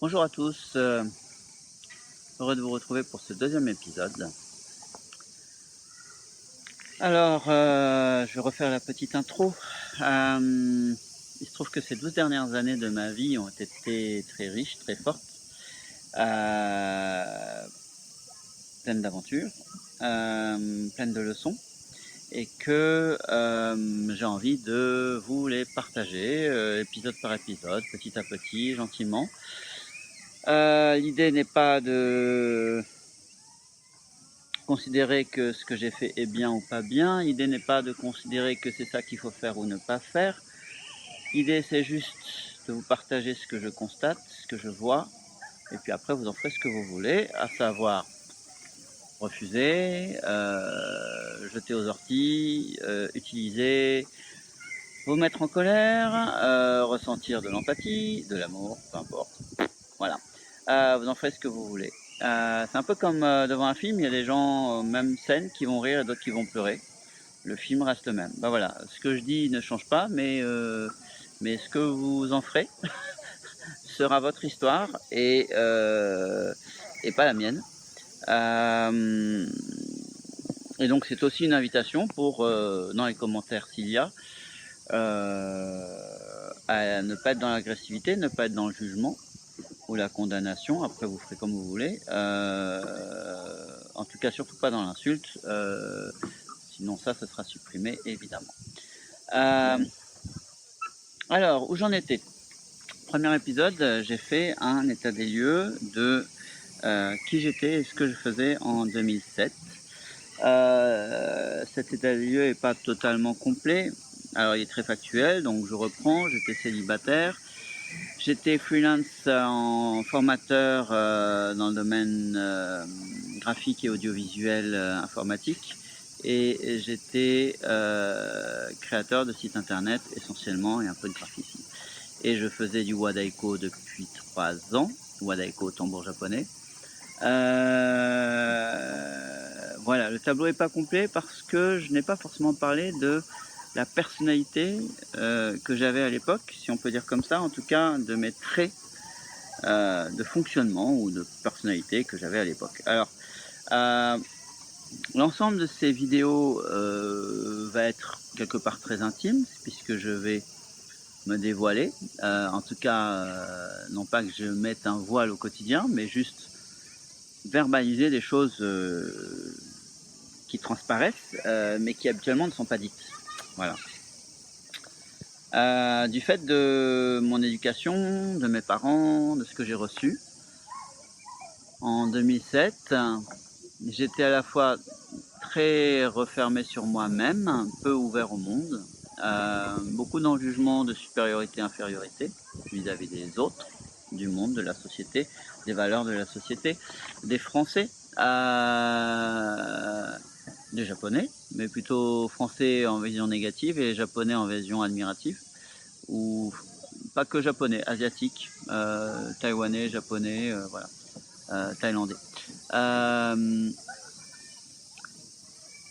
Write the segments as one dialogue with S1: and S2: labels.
S1: Bonjour à tous, heureux de vous retrouver pour ce deuxième épisode. Alors, je vais refaire la petite intro. Il se trouve que ces 12 dernières années de ma vie ont été très riches, très fortes, pleines d'aventures, pleines de leçons, et que j'ai envie de vous les partager, épisode par épisode, petit à petit, gentiment. L'idée n'est pas de considérer que ce que j'ai fait est bien ou pas bien. L'idée n'est pas de considérer que c'est ça qu'il faut faire ou ne pas faire. L'idée, c'est juste de vous partager ce que je constate, ce que je vois, et puis après, vous en ferez ce que vous voulez, à savoir refuser, jeter aux orties, utiliser, vous mettre en colère, ressentir de l'empathie, de l'amour, peu importe. Voilà. Vous en ferez ce que vous voulez. C'est un peu comme devant un film, il y a des gens, même scène, qui vont rire et d'autres qui vont pleurer. Le film reste le même. Ben voilà, ce que je dis ne change pas, mais ce que vous en ferez sera votre histoire et pas la mienne. Et donc c'est aussi une invitation pour, dans les commentaires s'il y a, à ne pas être dans l'agressivité, ne pas être dans le jugement ou la condamnation. Après vous ferez comme vous voulez. En tout cas surtout pas dans l'insulte, sinon ça sera supprimé évidemment. Alors où j'en étais? Premier épisode, j'ai fait un état des lieux de qui j'étais et ce que je faisais en 2007. Cet état des lieux n'est pas totalement complet. Alors il est très factuel, donc je reprends. J'étais célibataire. J'étais freelance en formateur dans le domaine graphique et audiovisuel informatique. Et j'étais créateur de sites internet essentiellement et un peu de graphisme. Et je faisais du wadaiko depuis 3 ans. Wadaiko, tambour japonais. Voilà, le tableau n'est pas complet parce que je n'ai pas forcément parlé de la personnalité que j'avais à l'époque, si on peut dire comme ça, en tout cas de mes traits de fonctionnement ou de personnalité que j'avais à l'époque. Alors, l'ensemble de ces vidéos va être quelque part très intime, puisque je vais me dévoiler. En tout cas, non pas que je mette un voile au quotidien, mais juste verbaliser des choses qui transparaissent, mais qui habituellement ne sont pas dites. Voilà. Du fait de mon éducation, de mes parents, de ce que j'ai reçu, en 2007, j'étais à la fois très refermé sur moi-même, peu ouvert au monde, beaucoup dans le jugement de supériorité-infériorité vis-à-vis des autres, du monde, de la société, des valeurs de la société, des Français, des Japonais, mais plutôt Français en vision négative et Japonais en vision admirative, ou pas que Japonais, Asiatiques, Taïwanais, Japonais, voilà, Thaïlandais.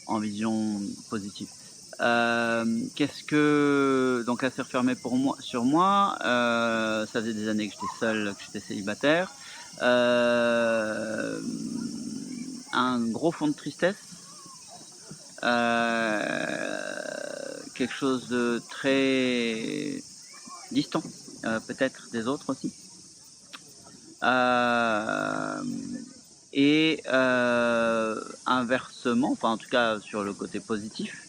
S1: En vision positive. Qu'est-ce que donc assez refermé pour moi sur moi. Ça faisait des années que j'étais seul, que j'étais célibataire. Un gros fond de tristesse. Quelque chose de très distant, peut-être des autres aussi. Et inversement, enfin en tout cas sur le côté positif,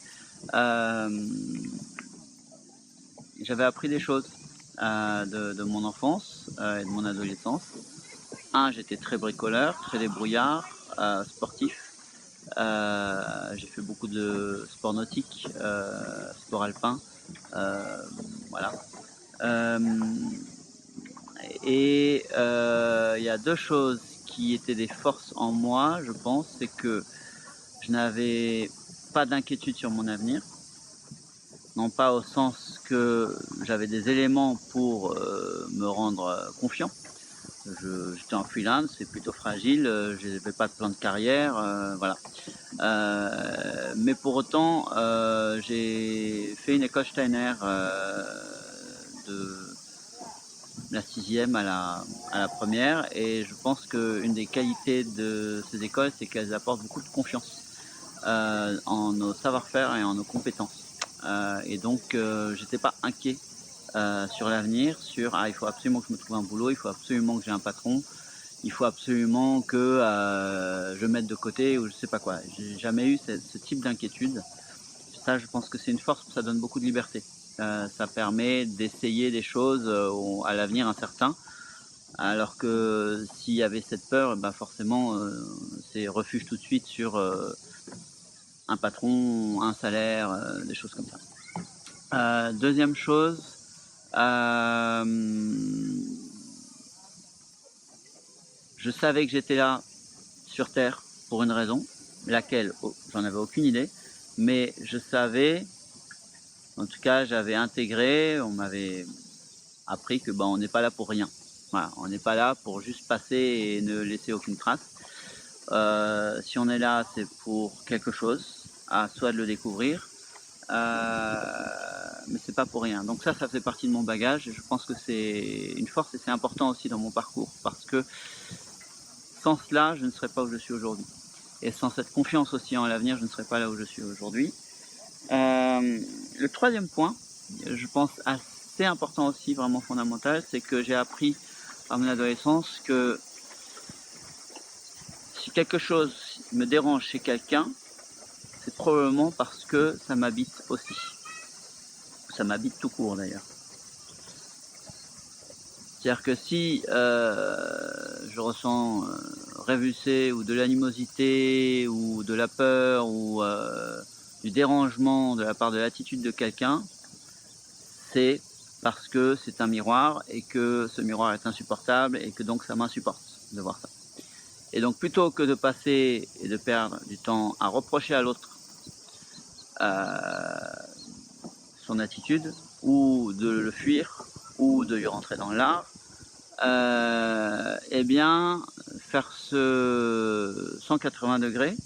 S1: j'avais appris des choses de mon enfance et de mon adolescence. J'étais très bricoleur, très débrouillard, sportif. J'ai fait beaucoup de sport nautique, sport alpin, voilà. Et il y a deux choses qui étaient des forces en moi, je pense, c'est que je n'avais pas d'inquiétude sur mon avenir, non pas au sens que j'avais des éléments pour me rendre confiant. J'étais en freelance, c'est plutôt fragile, je n'avais pas de plan de carrière, voilà. Mais pour autant, j'ai fait une école Steiner de la 6e à la première, et je pense qu'une des qualités de ces écoles, c'est qu'elles apportent beaucoup de confiance en nos savoir-faire et en nos compétences. Et donc, j'étais pas inquiet sur l'avenir, sur ah, il faut absolument que je me trouve un boulot, il faut absolument que j'ai un patron, il faut absolument que je mette de côté ou je sais pas quoi. J'ai jamais eu ce type d'inquiétude. Ça, je pense que c'est une force, ça donne beaucoup de liberté. Ça permet d'essayer des choses à l'avenir incertain. Alors que s'il y avait cette peur, bah forcément, c'est refuge tout de suite sur un patron, un salaire, des choses comme ça. Deuxième chose, je savais que j'étais là sur Terre pour une raison, laquelle j'en avais aucune idée, mais je savais, en tout cas j'avais intégré, on m'avait appris que on n'est pas là pour rien. Voilà, on n'est pas là pour juste passer et ne laisser aucune trace. Si on est là, c'est pour quelque chose, à soi de le découvrir, mais c'est pas pour rien. Donc ça fait partie de mon bagage et je pense que c'est une force et c'est important aussi dans mon parcours parce que sans cela, je ne serais pas où je suis aujourd'hui. Et sans cette confiance aussi en l'avenir, je ne serais pas là où je suis aujourd'hui. Le troisième point, je pense assez important aussi, vraiment fondamental, c'est que j'ai appris à mon adolescence que si quelque chose me dérange chez quelqu'un, c'est probablement parce que ça m'habite aussi. Ça m'habite tout court d'ailleurs. C'est-à-dire que si je ressens révulsé ou de l'animosité ou de la peur ou du dérangement de la part de l'attitude de quelqu'un, c'est parce que c'est un miroir et que ce miroir est insupportable et que donc ça m'insupporte de voir ça. Et donc plutôt que de passer et de perdre du temps à reprocher à l'autre son attitude ou de le fuir ou de lui rentrer dans l'art, eh bien faire ce 180 degrés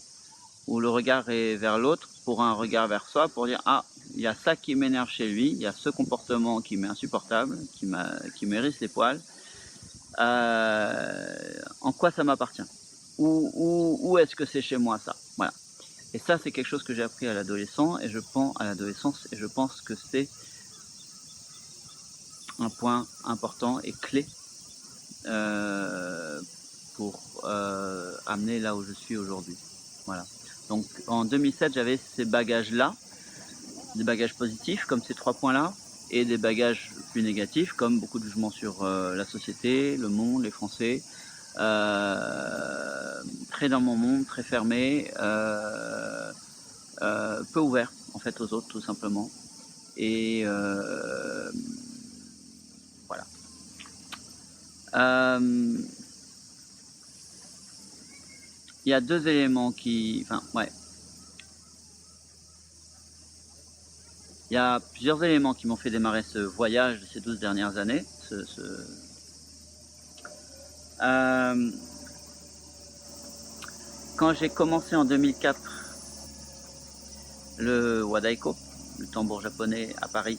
S1: où le regard est vers l'autre pour un regard vers soi pour dire ah, il y a ça qui m'énerve chez lui, il y a ce comportement qui m'est insupportable, qui m'hérisse les poils, en quoi ça m'appartient, où est-ce que c'est chez moi ça, voilà. Et ça c'est quelque chose que j'ai appris à l'adolescence et je pense que c'est un point important et clé pour amener là où je suis aujourd'hui. Voilà. Donc en 2007, j'avais ces bagages-là, des bagages positifs comme ces 3 points-là, et des bagages plus négatifs comme beaucoup de jugements sur la société, le monde, les Français. Très dans mon monde, très fermé, peu ouvert en fait aux autres tout simplement. Et voilà. Il y a 2 éléments qui... Enfin, ouais. Il y a plusieurs éléments qui m'ont fait démarrer ce voyage de ces 12 dernières années. Quand j'ai commencé en 2004 le Wadaiko, le tambour japonais à Paris,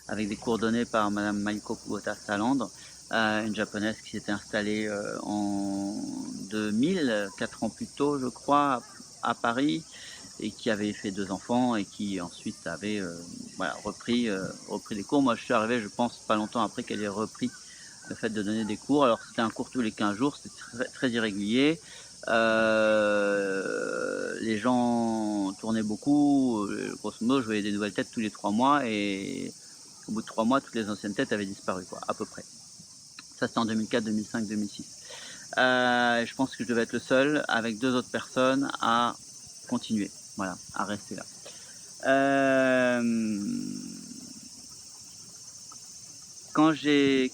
S1: avec des cours donnés par Madame Maiko Kubota Salandre, une japonaise qui s'était installée en 2000, 4 ans plus tôt je crois, à Paris, et qui avait fait 2 enfants et qui ensuite avait voilà, repris les cours. Moi je suis arrivé, je pense, pas longtemps après qu'elle ait repris le fait de donner des cours. Alors c'était un cours tous les 15 jours, c'était très irrégulier. Les gens tournaient beaucoup, grosso modo je voyais des nouvelles têtes tous les 3 mois et au bout de 3 mois toutes les anciennes têtes avaient disparu quoi, à peu près. Ça c'était en 2004, 2005, 2006. Je pense que je devais être le seul avec 2 autres personnes à continuer, voilà, à rester là. Quand j'ai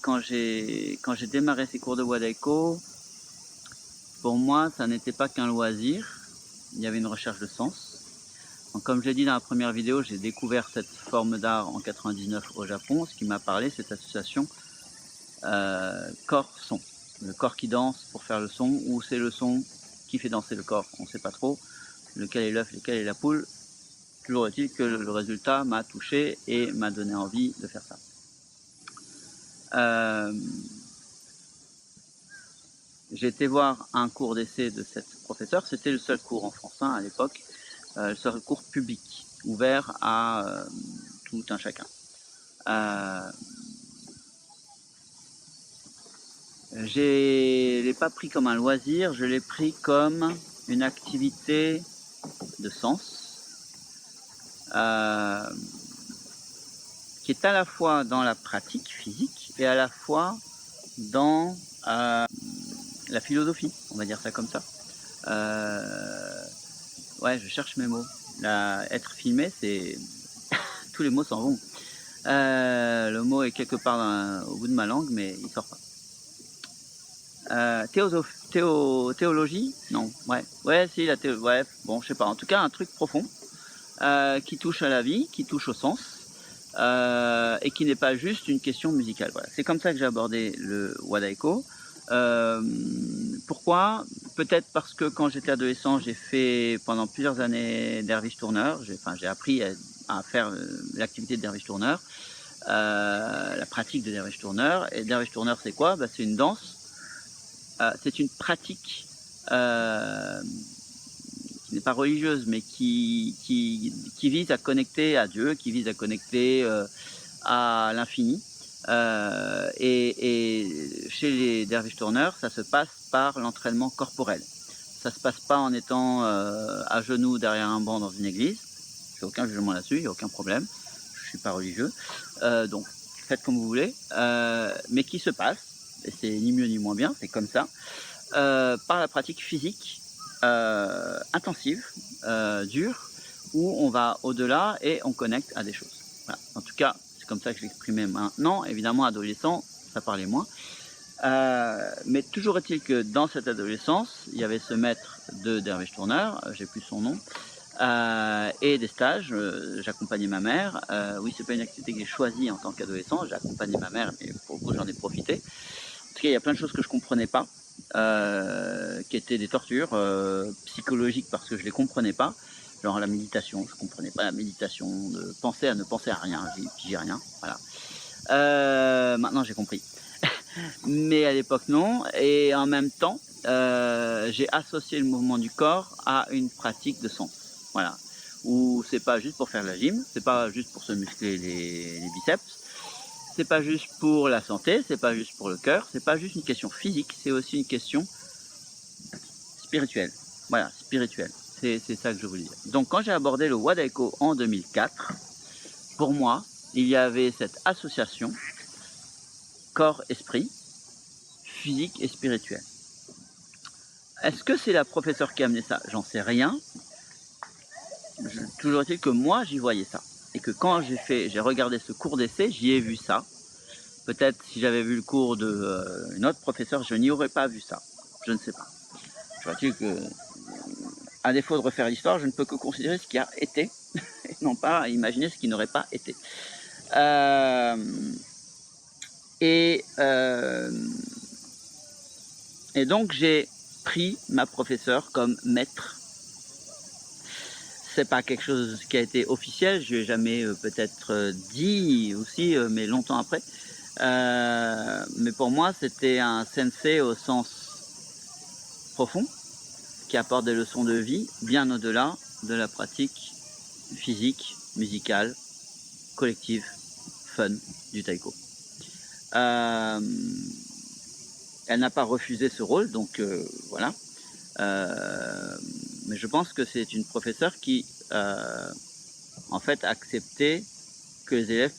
S1: démarré ces cours de Wadaiko, pour moi ça n'était pas qu'un loisir, il y avait une recherche de sens. Donc, comme je l'ai dit dans la première vidéo, j'ai découvert cette forme d'art en 99 au Japon. Ce qui m'a parlé, cette association corps-son. Le corps qui danse pour faire le son, ou c'est le son qui fait danser le corps, on ne sait pas trop. Lequel est l'œuf, lequel est la poule. Toujours est-il que le résultat m'a touché et m'a donné envie de faire ça. J'ai été voir un cours d'essai de cette professeure, c'était le seul cours en France à l'époque, le seul cours public, ouvert à tout un chacun. Je l'ai pas pris comme un loisir, je l'ai pris comme une activité de sens, qui est à la fois dans la pratique physique et à la fois dans la philosophie, on va dire ça comme ça. Ouais, je cherche mes mots. Être filmé, c'est... tous les mots s'en vont. Le mot est quelque part au bout de ma langue, mais il sort pas. Théologie? Non, ouais, si, ouais, bon, je sais pas. En tout cas, un truc profond qui touche à la vie, qui touche au sens et qui n'est pas juste une question musicale. Voilà. C'est comme ça que j'ai abordé le Wadaiko. Pourquoi? Peut-être parce que quand j'étais adolescent, j'ai fait pendant plusieurs années derviche tourneur. J'ai appris à faire l'activité de derviche tourneur, la pratique de derviche tourneur. Et derviche tourneur, c'est quoi? C'est une danse. C'est une pratique qui n'est pas religieuse, mais qui vise à connecter à Dieu, qui vise à connecter à l'infini. Et chez les derviches tourneurs, ça se passe par l'entraînement corporel. Ça se passe pas en étant à genoux derrière un banc dans une église. Je fais aucun jugement là-dessus, il n'y a aucun problème. Je suis pas religieux, donc faites comme vous voulez, mais qui se passe, et c'est ni mieux ni moins bien, c'est comme ça, par la pratique physique intensive, dure, où on va au-delà et on connecte à des choses. Voilà. En tout cas, c'est comme ça que je l'exprimais maintenant. Évidemment, adolescent, ça parlait moins. Mais toujours est-il que dans cette adolescence, il y avait ce maître de derviche tourneur, j'ai plus son nom, et des stages. J'accompagnais ma mère. Oui, c'est pas une activité que j'ai choisie en tant qu'adolescent. J'ai accompagné ma mère, mais pour le coup, j'en ai profité. En tout cas, il y a plein de choses que je comprenais pas, qui étaient des tortures psychologiques parce que je les comprenais pas. Genre la méditation, je comprenais pas la méditation, de penser à ne penser à rien, j'ai rien, voilà. Maintenant j'ai compris. Mais à l'époque non, et en même temps, j'ai associé le mouvement du corps à une pratique de sens. Voilà. Où c'est pas juste pour faire de la gym, c'est pas juste pour se muscler les biceps, c'est pas juste pour la santé, c'est pas juste pour le cœur, c'est pas juste une question physique, c'est aussi une question spirituelle. Voilà, spirituelle. C'est ça que je voulais dire. Donc quand j'ai abordé le Wadaiko en 2004, pour moi, il y avait cette association corps-esprit, physique et spirituel. Est-ce que c'est la professeure qui a amené ça? J'en sais rien. Toujours est-il que moi, j'y voyais ça. Et que quand j'ai regardé ce cours d'essai, j'y ai vu ça. Peut-être si j'avais vu le cours d'une autre professeure, je n'y aurais pas vu ça. Je ne sais pas. Toujours est-il que, à défaut de refaire l'histoire, je ne peux que considérer ce qui a été, et non pas imaginer ce qui n'aurait pas été. Et donc j'ai pris ma professeure comme maître. C'est pas quelque chose qui a été officiel, je l'ai jamais peut-être dit aussi, mais longtemps après. Mais pour moi, c'était un sensei au sens profond, qui apporte des leçons de vie, bien au-delà de la pratique physique, musicale, collective, fun du taiko. Elle n'a pas refusé ce rôle, donc voilà. Mais je pense que c'est une professeure qui, en fait, a accepté que les élèves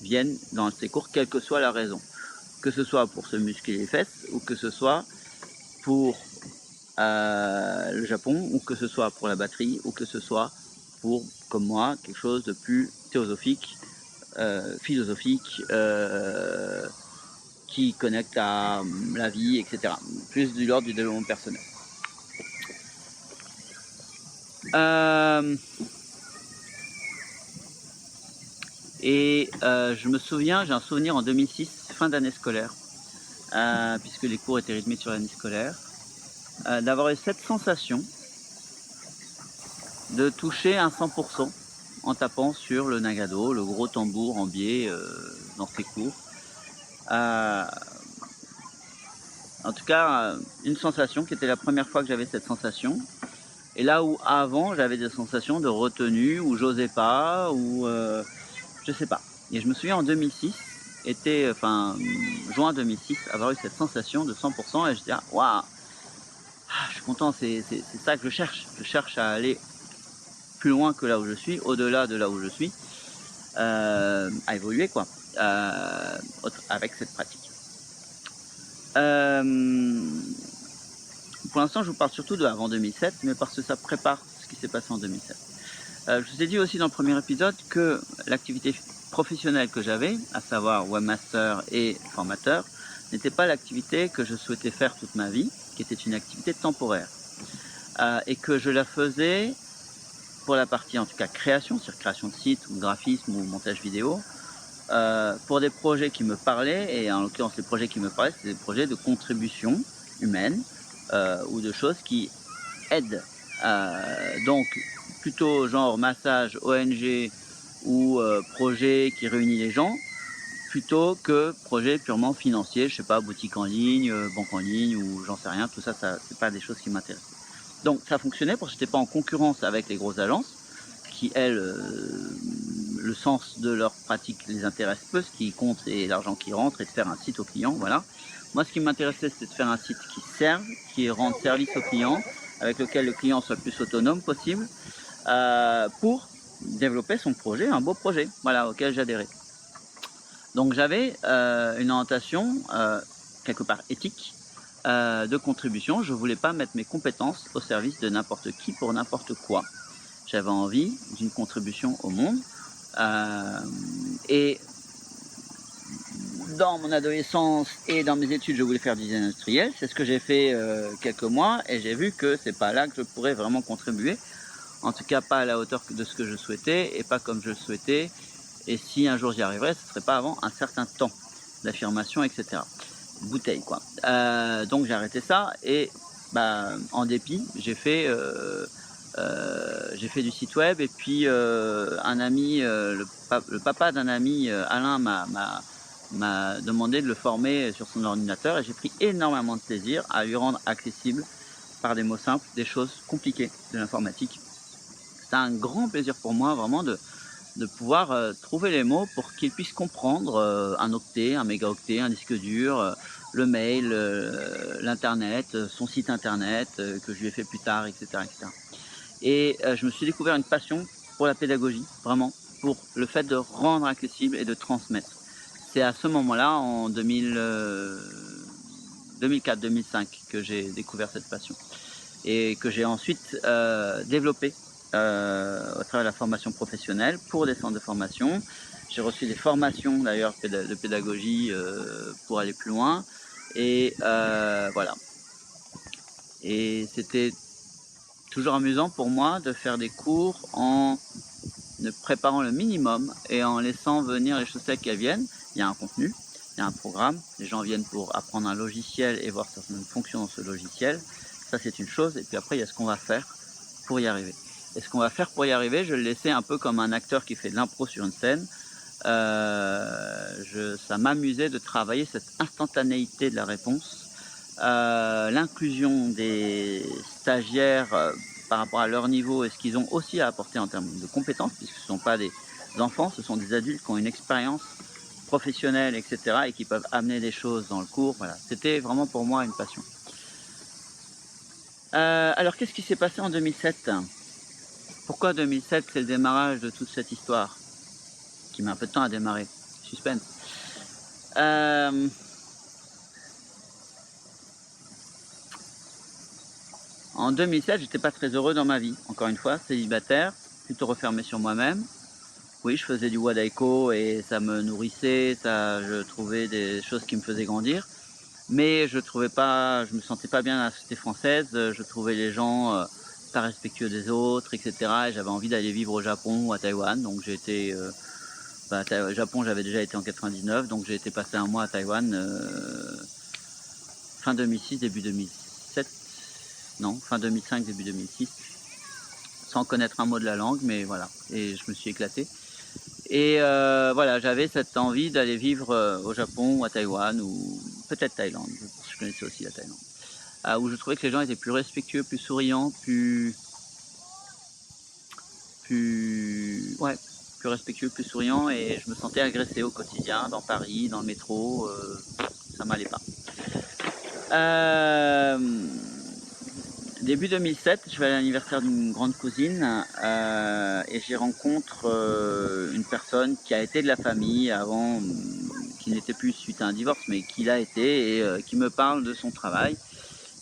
S1: viennent dans ses cours, quelle que soit la raison. Que ce soit pour se muscler les fesses, ou que ce soit pour le Japon, ou que ce soit pour la batterie, ou que ce soit pour, comme moi, quelque chose de plus théosophique, philosophique, qui connecte à la vie, etc. Plus de l'ordre du développement personnel. Je me souviens, j'ai un souvenir en 2006, fin d'année scolaire, puisque les cours étaient rythmés sur l'année scolaire, d'avoir eu cette sensation de toucher un 100%, en tapant sur le nagado, le gros tambour en biais dans ses cours. En tout cas, une sensation qui était la première fois que j'avais cette sensation. Et là où avant j'avais des sensations de retenue, où j'osais pas, ou je sais pas. Et je me souviens en 2006, juin 2006, avoir eu cette sensation de 100% et je dis waouh, je suis content, c'est ça que je cherche. Je cherche à aller plus loin que là où je suis, au-delà de là où je suis, à évoluer quoi, avec cette pratique. Pour l'instant, je vous parle surtout de avant 2007, mais parce que ça prépare ce qui s'est passé en 2007. Je vous ai dit aussi dans le premier épisode que l'activité professionnelle que j'avais, à savoir webmaster et formateur, n'était pas l'activité que je souhaitais faire toute ma vie, qui était une activité temporaire. Et que je la faisais pour la partie, en tout cas, création, c'est-à-dire création de site, ou graphisme, ou montage vidéo, pour des projets qui me parlaient, et en l'occurrence, les projets qui me parlaient, c'était des projets de contribution humaine, ou de choses qui aident. Donc, plutôt genre massage, ONG ou projet qui réunit les gens, plutôt que projet purement financier, je sais pas, boutique en ligne, banque en ligne ou j'en sais rien, tout ça, c'est pas des choses qui m'intéressent. Donc ça fonctionnait parce que j'étais pas en concurrence avec les grosses agences qui elles, le sens de leur pratique les intéresse peu, ce qui compte c'est l'argent qui rentre et de faire un site au client, voilà. Moi ce qui m'intéressait c'était de faire un site qui serve, qui rende service au client, avec lequel le client soit le plus autonome possible, pour développer son projet, un beau projet, voilà, auquel j'adhérais. Donc j'avais une orientation quelque part éthique de contribution. Je ne voulais pas mettre mes compétences au service de n'importe qui pour n'importe quoi. J'avais envie d'une contribution au monde. Et dans mon adolescence et dans mes études, je voulais faire design industriel. C'est ce que j'ai fait quelques mois et j'ai vu que c'est pas là que je pourrais vraiment contribuer. En tout cas, pas à la hauteur de ce que je souhaitais et pas comme je le souhaitais. Et si un jour j'y arriverais, ce ne serait pas avant un certain temps d'affirmation, etc. Bouteille, quoi. Donc j'ai arrêté ça et en dépit, j'ai fait du site web et puis un ami, le papa d'un ami, Alain, m'a demandé de le former sur son ordinateur et j'ai pris énormément de plaisir à lui rendre accessible par des mots simples des choses compliquées de l'informatique. C'est un grand plaisir pour moi vraiment de pouvoir trouver les mots pour qu'ils puissent comprendre un octet, un mégaoctet, un disque dur, le mail, l'internet, son site internet que je lui ai fait plus tard, etc. etc. Et je me suis découvert une passion pour la pédagogie, vraiment, pour le fait de rendre accessible et de transmettre. C'est à ce moment-là, en 2004-2005, que j'ai découvert cette passion et que j'ai ensuite développée au travers de la formation professionnelle pour des centres de formation. J'ai reçu des formations d'ailleurs de pédagogie pour aller plus loin et voilà. Et c'était toujours amusant pour moi de faire des cours en ne préparant le minimum et en laissant venir les choses telles qu'elles viennent. Il y a un contenu, il y a un programme, les gens viennent pour apprendre un logiciel et voir certaines fonctions dans ce logiciel. Ça c'est une chose, et puis après il y a ce qu'on va faire pour y arriver. Et ce qu'on va faire pour y arriver, je le laissais un peu comme un acteur qui fait de l'impro sur une scène. Ça m'amusait de travailler cette instantanéité de la réponse, l'inclusion des stagiaires par rapport à leur niveau et ce qu'ils ont aussi à apporter en termes de compétences, puisque ce ne sont pas des enfants, ce sont des adultes qui ont une expérience professionnelle, etc., et qui peuvent amener des choses dans le cours. Voilà, c'était vraiment pour moi une passion. Alors, qu'est-ce qui s'est passé en 2007 ? Pourquoi 2007, c'est le démarrage de toute cette histoire qui met un peu de temps à démarrer. Suspense. En 2007, j'étais pas très heureux dans ma vie. Encore une fois, célibataire, plutôt refermé sur moi-même. Oui, je faisais du wadaiko et ça me nourrissait, je trouvais des choses qui me faisaient grandir. Mais je me sentais pas bien dans la société française. Je trouvais les gens pas respectueux des autres, etc. Et j'avais envie d'aller vivre au Japon ou à Taïwan. Donc j'ai été Japon, j'avais déjà été en 99, donc j'ai été passer un mois à Taïwan fin 2006, début 2007, non, fin 2005, début 2006. sans connaître un mot de la langue, mais voilà, et je me suis éclaté. Et voilà, j'avais cette envie d'aller vivre au Japon ou à Taïwan ou peut-être Thaïlande, je connaissais aussi la Thaïlande, où je trouvais que les gens étaient plus respectueux, plus souriants, ouais, plus respectueux, plus souriants, et je me sentais agressé au quotidien, dans Paris, dans le métro, ça m'allait pas. Début 2007, je vais à l'anniversaire d'une grande cousine et j'y rencontre une personne qui a été de la famille avant, qui n'était plus suite à un divorce, mais qui l'a été, et qui me parle de son travail,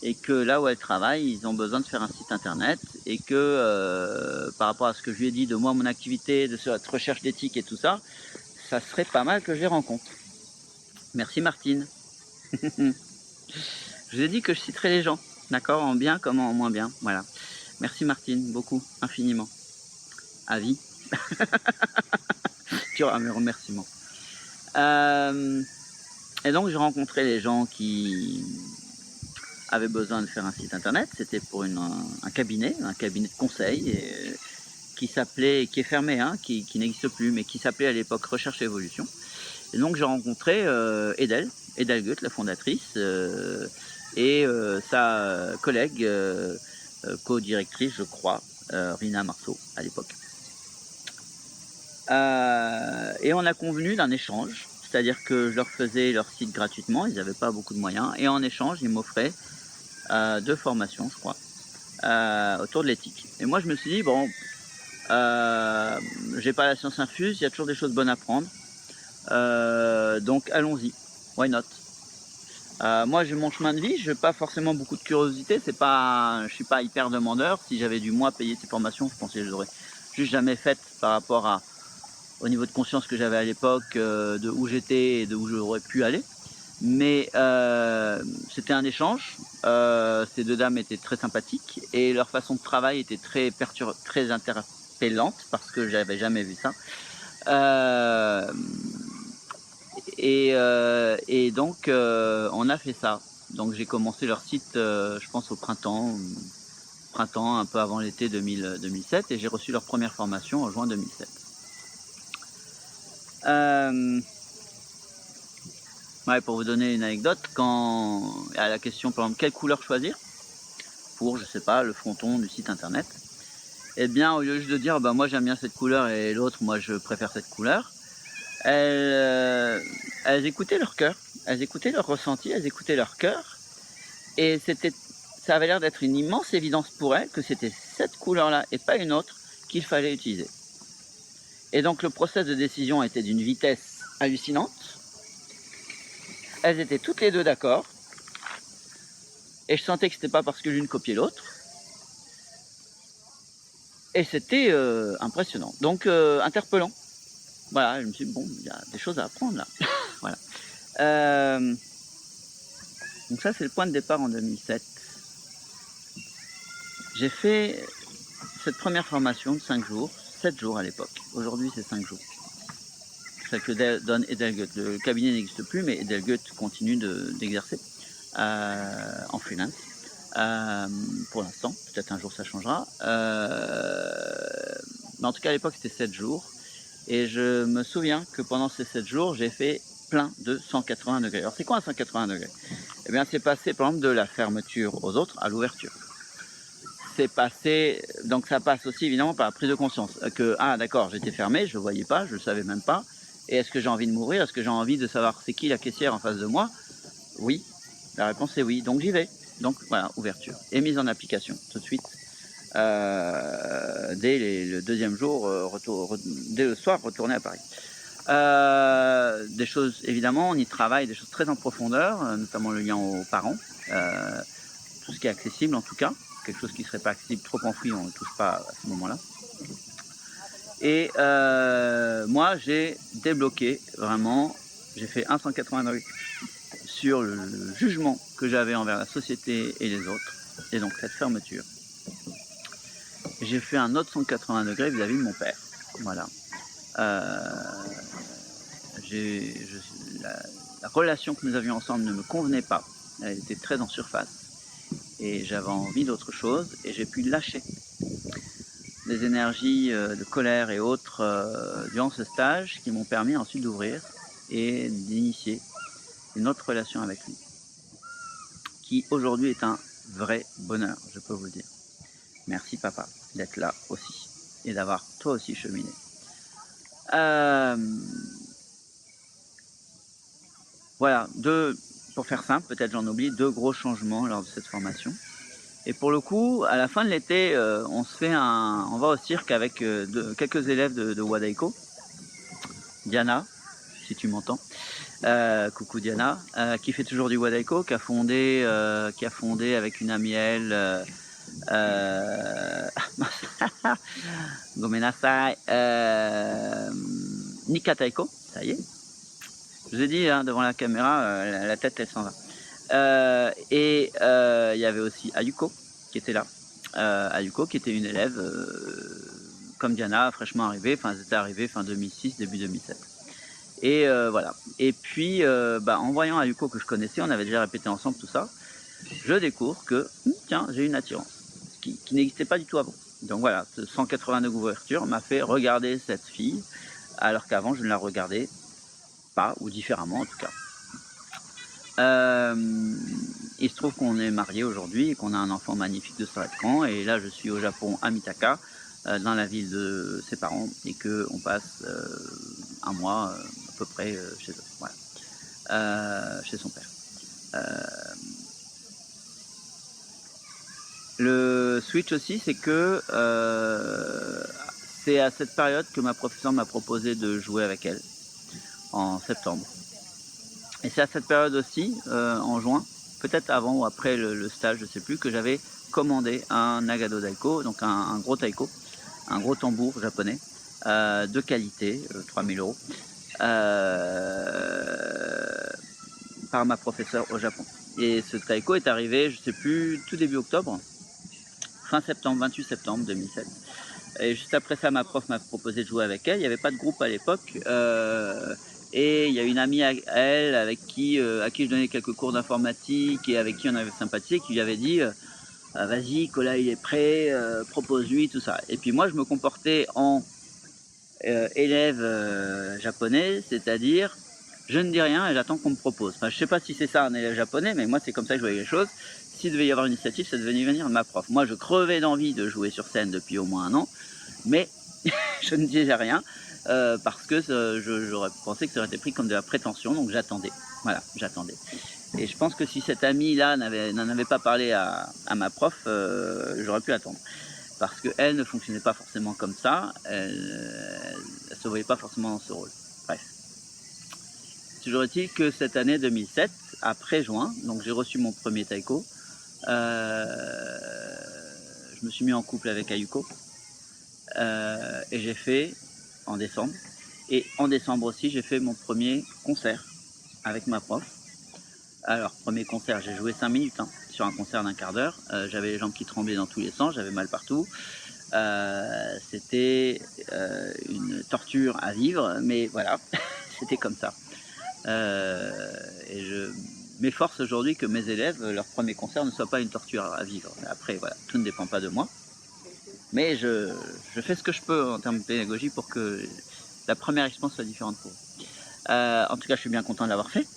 S1: et que là où elle travaille, ils ont besoin de faire un site internet, et que par rapport à ce que je lui ai dit de moi, mon activité, de cette recherche d'éthique et tout ça, ça serait pas mal que je les rencontre. Merci Martine. Je vous ai dit que je citerai les gens, d'accord, en bien comme en moins bien, voilà. Merci Martine, beaucoup, infiniment. À vie. Tu auras mes remerciements. Et donc j'ai rencontré les gens qui avaient besoin de faire un site internet. C'était pour un cabinet de conseil, et, qui s'appelait, qui est fermé, hein, qui n'existe plus, mais qui s'appelait à l'époque Recherche et Évolution. Et donc j'ai rencontré Edel Goethe, la fondatrice, et sa collègue, co-directrice, je crois, Rina Marceau, à l'époque. Et on a convenu d'un échange, c'est-à-dire que je leur faisais leur site gratuitement, ils n'avaient pas beaucoup de moyens, et en échange, ils m'offraient 2 formations, je crois, autour de l'éthique. Et moi, je me suis dit, bon, j'ai pas la science infuse, il y a toujours des choses bonnes à prendre, donc allons-y, why not. Moi, j'ai mon chemin de vie, je n'ai pas forcément beaucoup de curiosité, je suis pas hyper demandeur. Si j'avais dû moi payer ces formations, je pensais que je les aurais juste jamais faites par rapport au niveau de conscience que j'avais à l'époque, de où j'étais et de où j'aurais pu aller. Mais c'était un échange. Ces 2 dames étaient très sympathiques et leur façon de travail était très interpellante, parce que j'avais jamais vu ça. Et donc on a fait ça. Donc j'ai commencé leur site, je pense au printemps, un peu avant l'été 2007, et j'ai reçu leur première formation en juin 2007. Ouais, pour vous donner une anecdote, quand à la question par exemple quelle couleur choisir pour, je sais pas, le fronton du site internet, eh bien au lieu juste de dire bah moi j'aime bien cette couleur et l'autre moi je préfère cette couleur, elles écoutaient leur cœur, elles écoutaient leur ressenti, elles écoutaient leur cœur, et ça avait l'air d'être une immense évidence pour elles que c'était cette couleur-là et pas une autre qu'il fallait utiliser. Et donc le process de décision était d'une vitesse hallucinante. Elles étaient toutes les 2 d'accord, et je sentais que c'était pas parce que l'une copiait l'autre, et c'était impressionnant, donc interpellant. Voilà, je me suis dit bon, il y a des choses à apprendre là. Voilà. Donc ça, c'est le point de départ en 2007. J'ai fait cette première formation de 5 jours, 7 jours à l'époque. Aujourd'hui, c'est 5 jours. Celle que donne Edel Goethe. Le cabinet n'existe plus, mais Edel Goethe continue d'exercer en freelance. Pour l'instant, peut-être un jour ça changera. Mais en tout cas, à l'époque, c'était 7 jours. Et je me souviens que pendant ces 7 jours, j'ai fait plein de 180 degrés. Alors, c'est quoi un 180 degrés? Eh bien, c'est passé, par exemple, de la fermeture aux autres à l'ouverture. C'est passé, donc ça passe aussi évidemment par la prise de conscience. Que, ah d'accord, j'étais fermé, je ne le voyais pas, je ne le savais même pas. Et est-ce que j'ai envie de mourir? Est-ce que j'ai envie de savoir c'est qui la caissière en face de moi? Oui. La réponse est oui, donc j'y vais. Donc voilà, ouverture. Et mise en application tout de suite. Dès le 2e jour, dès le soir, retourner à Paris. Des choses, évidemment, on y travaille, des choses très en profondeur, notamment le lien aux parents, tout ce qui est accessible en tout cas. Quelque chose qui ne serait pas accessible, trop enfoui, on ne le touche pas à ce moment-là. Et moi, j'ai débloqué vraiment, j'ai fait un 180 degrés sur le jugement que j'avais envers la société et les autres, et donc cette fermeture. J'ai fait un autre 180 degrés vis-à-vis de mon père. Voilà. La relation que nous avions ensemble ne me convenait pas. Elle était très en surface. Et j'avais envie d'autre chose, et j'ai pu lâcher. des énergies de colère et autres durant ce stage qui m'ont permis ensuite d'ouvrir et d'initier une autre relation avec lui, qui aujourd'hui est un vrai bonheur, je peux vous le dire. Merci papa d'être là aussi et d'avoir toi aussi cheminé. Voilà, pour faire simple, peut-être j'en oublie, 2 gros changements lors de cette formation. Et pour le coup, à la fin de l'été, on va au cirque avec quelques élèves de Wadaiko. Diana, si tu m'entends, coucou Diana, qui fait toujours du Wadaiko, qui a fondé avec une amie elle, Gomenasai, Nika Taiko, ça y est. Je vous ai dit, hein, devant la caméra, la tête elle s'en va. Il y avait aussi Ayuko qui était là. Ayuko qui était une élève comme Diana, fraîchement arrivée, enfin c'était arrivé fin 2006, début 2007. Et voilà. Et puis en voyant Ayuko que je connaissais, on avait déjà répété ensemble tout ça, je découvre que tiens, j'ai une attirance qui n'existait pas du tout avant. Donc voilà, ce 180 degrés d'ouverture m'a fait regarder cette fille, alors qu'avant je ne la regardais pas, ou différemment en tout cas. Il se trouve qu'on est mariés aujourd'hui et qu'on a un enfant magnifique de Saratkan, et là je suis au Japon à Mitaka, dans la ville de ses parents, et qu'on passe un mois à peu près chez eux, voilà. Chez son père. Le switch aussi, c'est que c'est à cette période que ma professeure m'a proposé de jouer avec elle, en septembre. Et c'est à cette période aussi, en juin, peut-être avant ou après le stage, je ne sais plus, que j'avais commandé un Nagado Daiko, donc un gros taiko, un gros tambour japonais, de qualité, 3000 €, par ma professeure au Japon. Et ce taiko est arrivé, je ne sais plus, tout début octobre, fin septembre, 28 septembre 2007. Et juste après ça, ma prof m'a proposé de jouer avec elle. Il n'y avait pas de groupe à l'époque. Et il y a une amie à elle à qui je donnais quelques cours d'informatique et avec qui on avait sympathisé, qui lui avait dit vas-y, Kola il est prêt, propose-lui, tout ça. Et puis moi je me comportais en élève japonais, c'est-à-dire je ne dis rien et j'attends qu'on me propose. Enfin, je sais pas si c'est ça un élève japonais, mais moi c'est comme ça que je voyais les choses. S'il devait y avoir une initiative, ça devait venir de ma prof. Moi je crevais d'envie de jouer sur scène depuis au moins 1 an, mais je ne disais rien parce que j'aurais pensé que ça aurait été pris comme de la prétention, donc j'attendais. Voilà, j'attendais. Et je pense que si cette amie-là n'en avait pas parlé à ma prof, j'aurais pu attendre. Parce qu'elle ne fonctionnait pas forcément comme ça, elle ne se voyait pas forcément dans ce rôle. Bref. Toujours est-il que cette année 2007, après juin, donc j'ai reçu mon premier taiko, je me suis mis en couple avec Ayuko, et j'ai fait en décembre. Et en décembre aussi, j'ai fait mon premier concert avec ma prof. Alors, premier concert, j'ai joué 5 minutes sur un concert d'1 quart d'heure. J'avais les jambes qui tremblaient dans tous les sens, j'avais mal partout. C'était une torture à vivre, mais voilà, c'était comme ça. Et je m'efforce aujourd'hui que mes élèves, leur premier concert ne soit pas une torture à vivre. Après, voilà, tout ne dépend pas de moi. Mais je fais ce que je peux en termes de pédagogie pour que la première expérience soit différente pour eux. En tout cas, je suis bien content de l'avoir fait.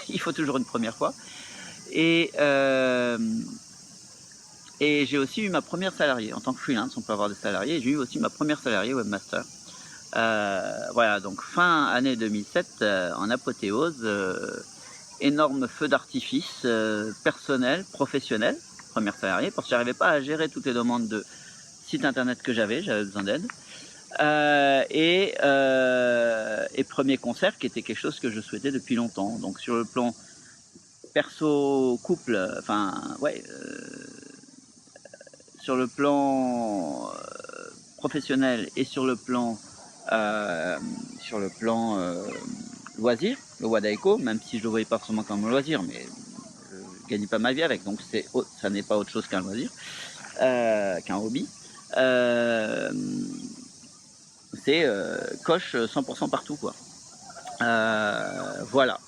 S1: Il faut toujours une première fois. Et j'ai aussi eu ma première salariée. En tant que freelance, on peut avoir des salariés. J'ai eu aussi ma première salariée webmaster. Voilà, donc fin année 2007, en apothéose, énorme feu d'artifice personnel, professionnel, première salariée, parce que j'arrivais pas à gérer toutes les demandes de site internet que j'avais besoin d'aide. Et premier concert qui était quelque chose que je souhaitais depuis longtemps. Donc sur le plan perso, couple, enfin ouais, sur le plan professionnel et sur le plan loisir, le Wadaiko, même si je le voyais pas forcément comme un loisir, mais je gagnais pas ma vie avec, donc ça n'est pas autre chose qu'un loisir, qu'un hobby. C'est coche 100% partout quoi. Voilà.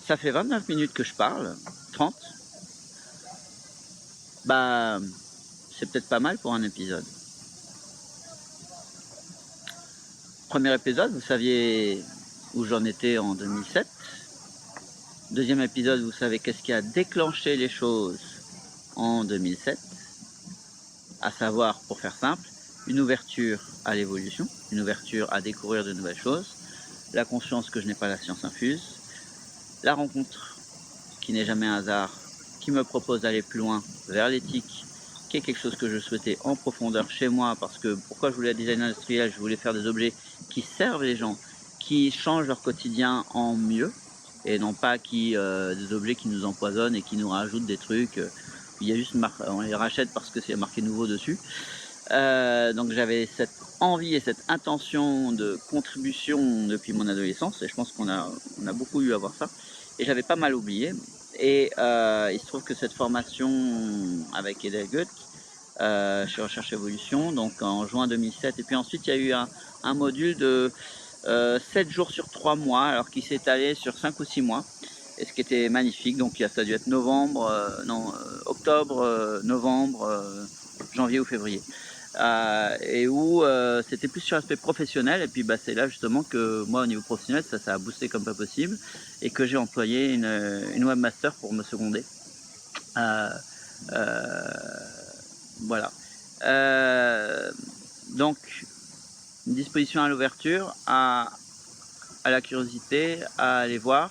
S1: Ça fait 29 minutes que je parle, 30. Bah, c'est peut-être pas mal pour un épisode. Premier épisode, vous saviez où j'en étais en 2007. Deuxième épisode, vous savez qu'est-ce qui a déclenché les choses en 2007. À savoir, pour faire simple, une ouverture à l'évolution, une ouverture à découvrir de nouvelles choses, la conscience que je n'ai pas la science infuse, la rencontre qui n'est jamais un hasard, qui me propose d'aller plus loin vers l'éthique, qui est quelque chose que je souhaitais en profondeur chez moi, parce que pourquoi je voulais être designer industriel, je voulais faire des objets qui servent les gens, qui changent leur quotidien en mieux, et non pas des objets qui nous empoisonnent et qui nous rajoutent des trucs. Il y a juste on les rachète parce que c'est marqué nouveau dessus. Donc j'avais cette envie et cette intention de contribution depuis mon adolescence, et je pense qu'on a beaucoup eu à voir ça, et j'avais pas mal oublié. Et il se trouve que cette formation avec Edelgut, chez Recherche Évolution, donc en juin 2007, et puis ensuite il y a eu un module de 7 jours sur 3 mois, alors qui s'est étalé sur 5 ou 6 mois, et ce qui était magnifique. Donc ça a dû être octobre, novembre, janvier ou février. Et où c'était plus sur l'aspect professionnel, et puis c'est là justement que moi au niveau professionnel ça a boosté comme pas possible, et que j'ai employé une webmaster pour me seconder. Euh, euh, voilà. Donc une disposition à l'ouverture, à la curiosité, à aller voir,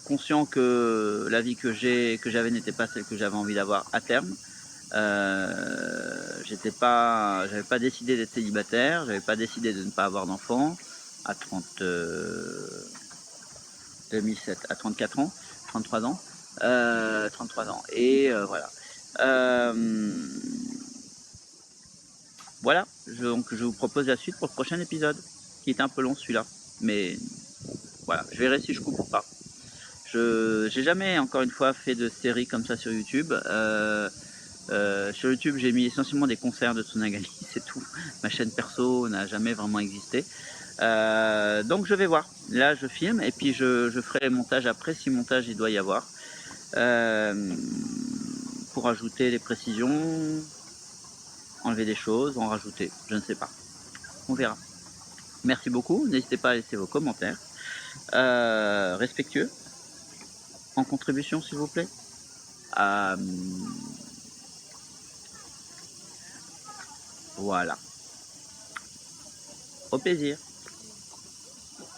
S1: conscient que la vie que j'avais n'était pas celle que j'avais envie d'avoir à terme. J'avais pas décidé d'être célibataire, j'avais pas décidé de ne pas avoir d'enfant à 2007, à 34 ans, 33 ans, 33 ans, et voilà. Voilà, donc je vous propose la suite pour le prochain épisode, qui est un peu long celui-là, mais voilà, je verrai si je coupe ou pas. J'ai jamais, encore une fois, fait de série comme ça sur YouTube. Sur YouTube, j'ai mis essentiellement des concerts de Tsunagali, c'est tout. Ma chaîne perso n'a jamais vraiment existé. Donc je vais voir. Là, je filme et puis je ferai les montages après, si montage il doit y avoir. Pour ajouter les précisions, enlever des choses, en rajouter, je ne sais pas. On verra. Merci beaucoup, n'hésitez pas à laisser vos commentaires. Respectueux, en contribution s'il vous plaît. Voilà. Au plaisir.